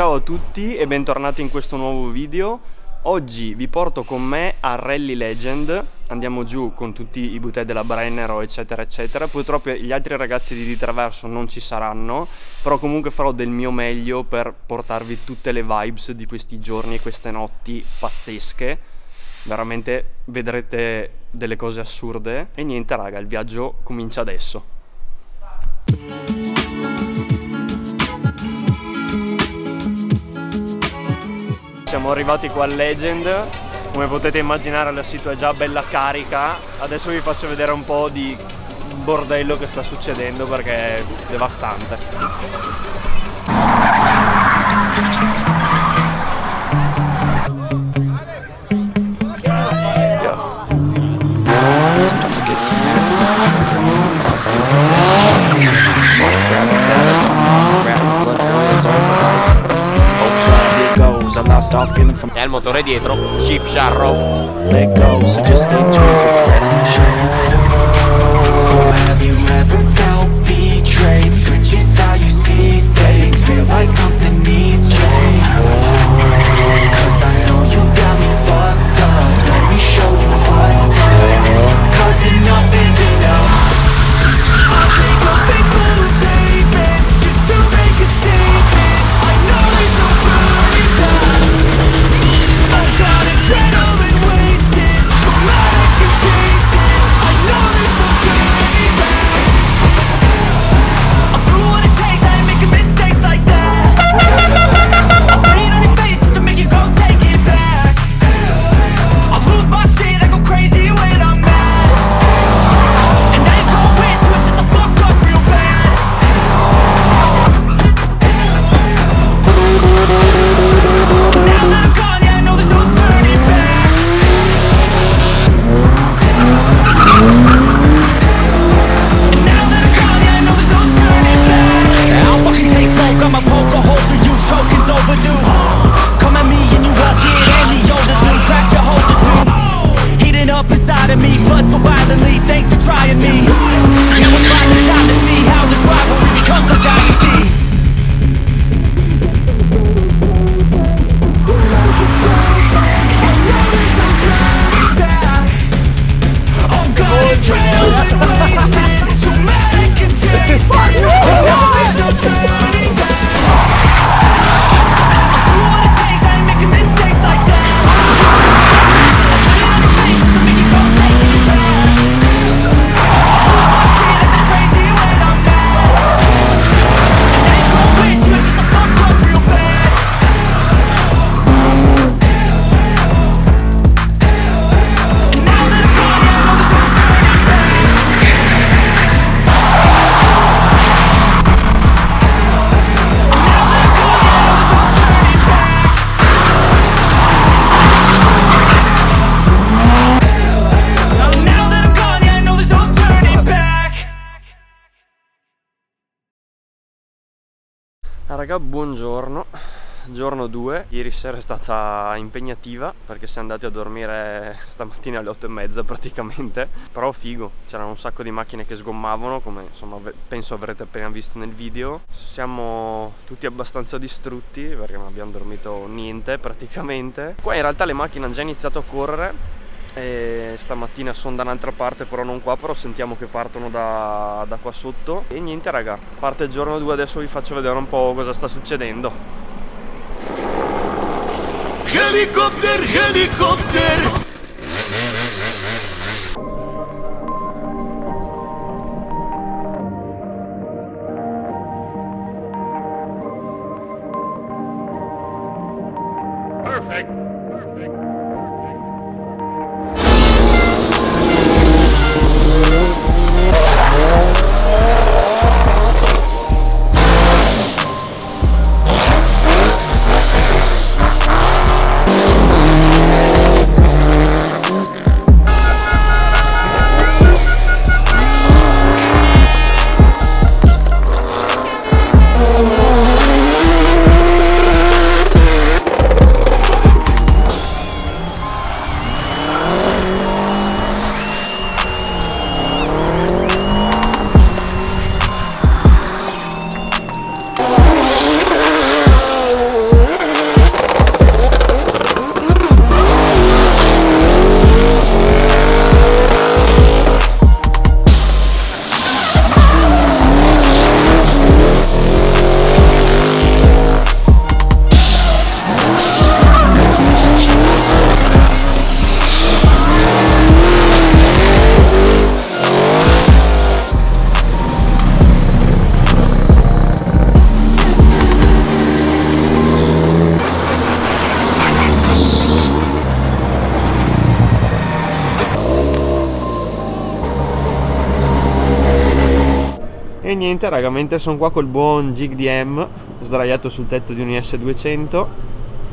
Ciao a tutti e bentornati in questo nuovo video. Oggi vi porto con me a Rallylegend. Andiamo giù con tutti i buttè della Brennero eccetera eccetera. Purtroppo gli altri ragazzi di Traverso non ci saranno, però comunque farò del mio meglio per portarvi tutte le vibes di questi giorni e queste notti pazzesche. Veramente vedrete delle cose assurde. E niente raga, il viaggio comincia adesso. Siamo arrivati qua al Legend, come potete immaginare la situazione è già bella carica. Adesso vi faccio vedere un po' di bordello che sta succedendo perché è devastante. E il motore dietro, shift sharrow. Let go, so just stay tuned for the rest of the show. So have you ever felt betrayed? Switches how you see things. Feel like something needs change. Cause I know you got me fucked up. Let me show you what's up. Cause enough is enough. I'll take a face full of pavement just to make a statement. I know there's no turning back. I've got adrenaline wasted, so mad I can taste it. I know there's no turning back. I'll do what it takes, I ain't making mistakes like that. I'll bleed on your face just to make you go take it back. I'll lose my shit, I go crazy when I'm mad. And I ain't gon' win, so shut the fuck up real bad. And now that I'm gone, yeah, I know there's no turning back. And now that I'm gone, yeah, I know there's no turning back. I'll fucking take smoke, I'ma poke a hole through you, choking's overdue. Come at me and you won't get any older, dude. Crack your holder too. Heating up inside of me, blood so violently. Thanks for trying me. Now it's finally time to see how this rivalry becomes a dynasty. Oh God, adrenaline wasted, so mad I can taste it. I know there's no turning back. I'll do what it takes, I ain't making mistakes like that. I'll bleed on your face just to make you go take it back. I'll lose my shit, I go crazy when I'm mad. And I ain't gon' win, so shut the fuck up real bad. And now that I'm gone, yeah, I know there's no turning back. And now that I'm gone, yeah, I know there's no turning back. Raga, buongiorno, giorno 2. Ieri sera è stata impegnativa perché siamo andati a dormire stamattina alle 8:30 praticamente. Però figo, c'erano un sacco di macchine che sgommavano, come insomma penso avrete appena visto nel video. Siamo tutti abbastanza distrutti perché non abbiamo dormito niente praticamente. Qua in realtà le macchine hanno già iniziato a correre e stamattina sono da un'altra parte, però non qua, però sentiamo che partono da qua sotto. E niente raga, parte il giorno 2, adesso vi faccio vedere un po' cosa sta succedendo. Helicopter, helicopter. E niente raga, mentre sono qua col buon Gig DM sdraiato sul tetto di un IS200,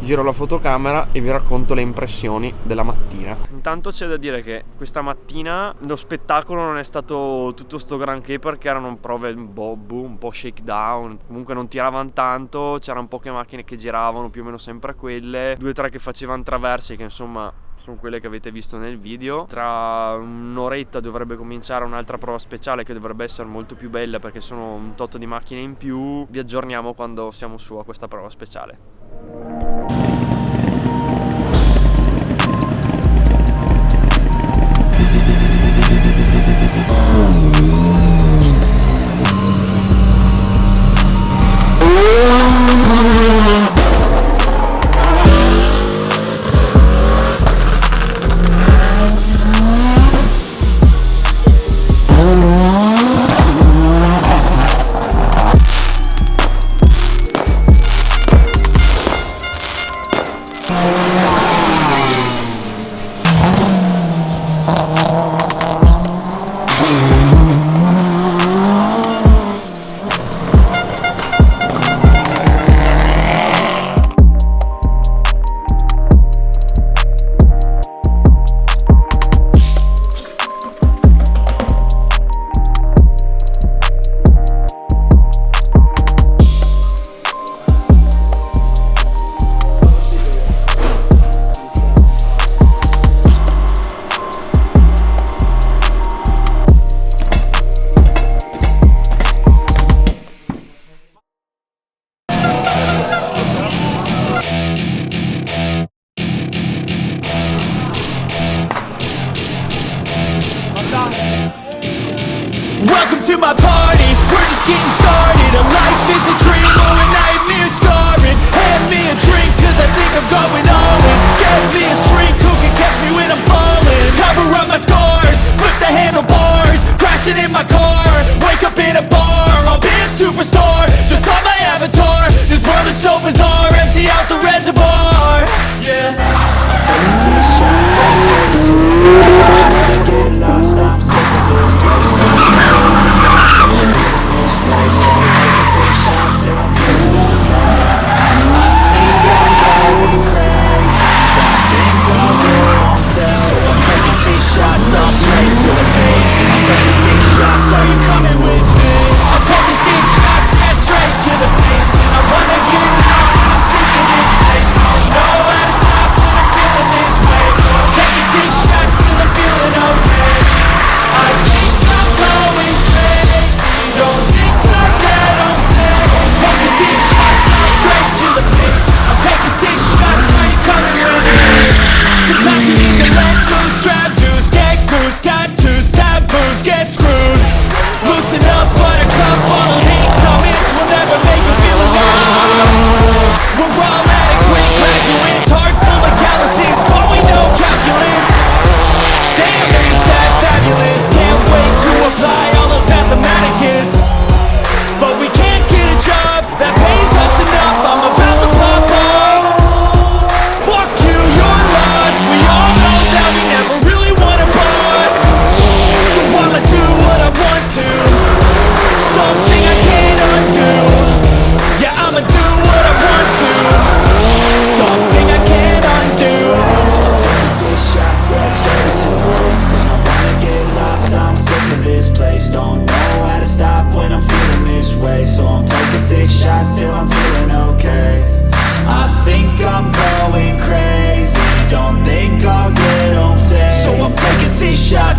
giro la fotocamera e vi racconto le impressioni della mattina. Intanto c'è da dire che questa mattina lo spettacolo non è stato tutto sto granché, perché erano prove un po' shakedown, comunque non tiravano tanto, c'erano poche macchine che giravano, più o meno sempre quelle, 2 o 3 che facevano traversi, che insomma sono quelle che avete visto nel video. Tra un'oretta dovrebbe cominciare un'altra prova speciale che dovrebbe essere molto più bella, perché sono un tot di macchine in più. Vi aggiorniamo quando siamo su a questa prova speciale. Welcome to my party, we're just getting started. A life is a dream or a nightmare scarring. Hand me a drink cause I think I'm going all in. Get me a shrink who can catch me when I'm falling. Cover up my scars, flip the handlebars. Crashing in my car, wake up in a bar. I'll be a superstar, just on my avatar. This world is so bizarre, empty out the reservoir. Yeah, I'm taking 6 shots, straight to the face. I wanna get lost, I'm sick of this place.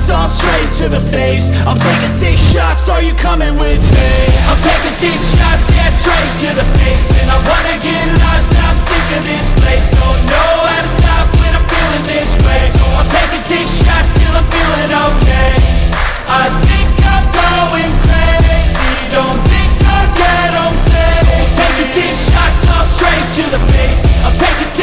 All straight to the face. I'm taking 6 shots, are you coming with me? I'm taking 6 shots, yeah, straight to the face. And I wanna get lost, I'm sick of this place. Don't know how to stop when I'm feeling this way. So I'm taking 6 shots till I'm feeling okay. I think I'm going crazy, don't think I'll get home safe. So I'm taking 6 shots, all straight to the face. I'm taking 6